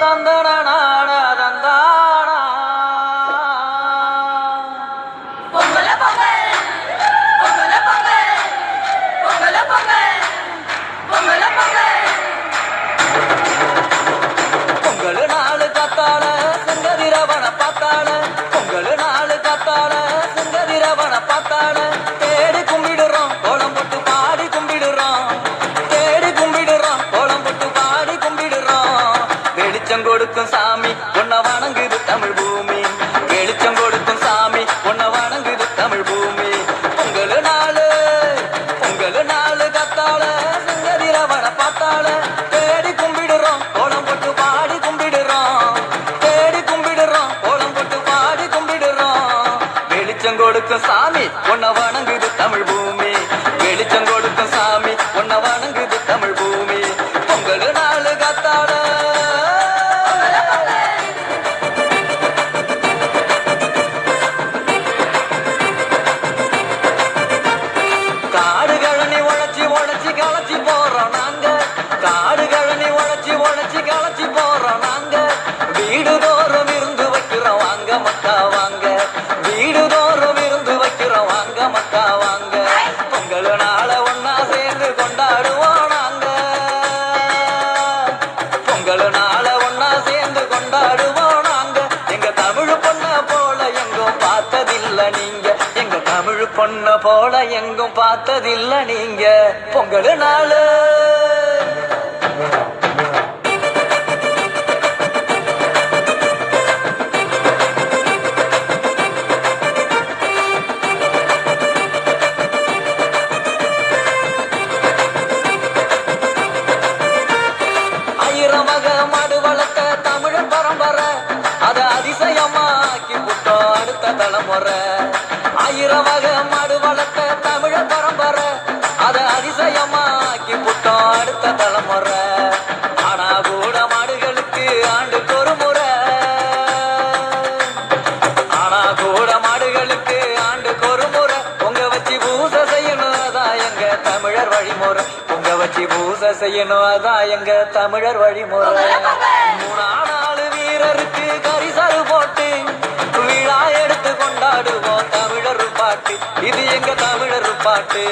தந்தனாடா தந்தானா பொங்கல பொங்கல் பொங்கல பொங்கல் பொங்கல பொங்கல் பொங்கல பொங்கல் பொங்கல் நாள் காத்தால செங்கதிரவன பார்த்தால பொங்கல் நாள் காத்தால செங்கதிரவன பார்த்தால தேடி கும்பிடுறோம் கோலம் போட்டு பாடி கும்பிடுறோம் தேடி கும்பிடுறோம் கோலம் போட்டு பாடி கும்பிடுறோம் வெளிச்சம் கொடுக்கும் சாமி உன்னை வணங்குது தமிழ் பூமி வெளிச்சம் கொடுக்கும் சாமி உன்னை வணங்குது தமிழ் பூமி பொங்கல் நாள் காத்தால செங்கதிரவன பார்த்தால தேடி கும்பிடுறோம் கோலம் போட்டு பாடி கும்பிடுறோம் தேடி கும்பிடுறோம் கோலம் போட்டு பாடி கும்பிடுறோம் வெளிச்சம் கொடுக்கும் சாமி உன்னை வணங்குது தமிழ் பூமி வெளிச்சம் கொடுக்கும் சாமி உன்னை வணங்குது தமிழ் பூமி பொங்கல் நாள் காத்தால காடு கழனி உழைச்சி உழைச்சி களைச்சி போறோம் நாங்க காடு கழனி உழைச்சி உழைச்சி களைச்சி போறோம் நாங்க வீடு தோறும் இருந்து வைக்கிறோம் வாங்க மக்கா வாங்க வீடு தோறும் இருந்து வைக்கிறோம் வாங்க மக்கா வாங்க பொங்கல் நாள ஒன்னா சேர்ந்து கொண்டாடுவோம் நாங்க பொங்கல் நாள ஒன்னா சேர்ந்து கொண்டாடுவோம் நாங்க எங்க தமிழ் பொண்ண போல எங்கும் பார்த்ததில்லை நீங்க எங்க தமிழ் பொண்ண போல எங்கும் பார்த்ததில்லை நீங்க பொங்கல் நாள் ஆயிரம் வகை மாடு வளர்த்த தமிழ் பரம்பரை அதை அதிசயமா ஆக்கி விட்டோம் அடுத்த தலைமுறை ஆயிரம் வகை மாடு வளர்த்த தமிழ் பரம்பரை அதை அதிசயமா ஆக்கி விட்டோம் அடுத்த தலைமுறை ஆனா கூட மாடுகளுக்கு ஆண்டுக்கு ஒரு முறை ஆனா கூட மாடுகளுக்கு ஆண்டுக்கு ஒரு முறை பொங்க வச்சு பூசை செய்யணும் அதான் எங்க தமிழர் வழிமுறை பொங்க வச்சு பூசை செய்யணும் அதான் எங்க தமிழர் வழிமுறை மூணாநாள் வீரருக்கு கரிசரு போட்டு விழா எடுத்து கொண்டாடுவோம் தமிழர் பாட்டு இது எங்க தமிழர் பாட்டு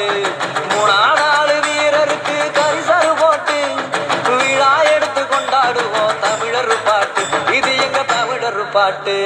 மூணாநாள் வீரருக்கு கரிசரு போட்டு விழா எடுத்து கொண்டாடுவோம் தமிழர் பாட்டு இது எங்க தமிழர் பாட்டு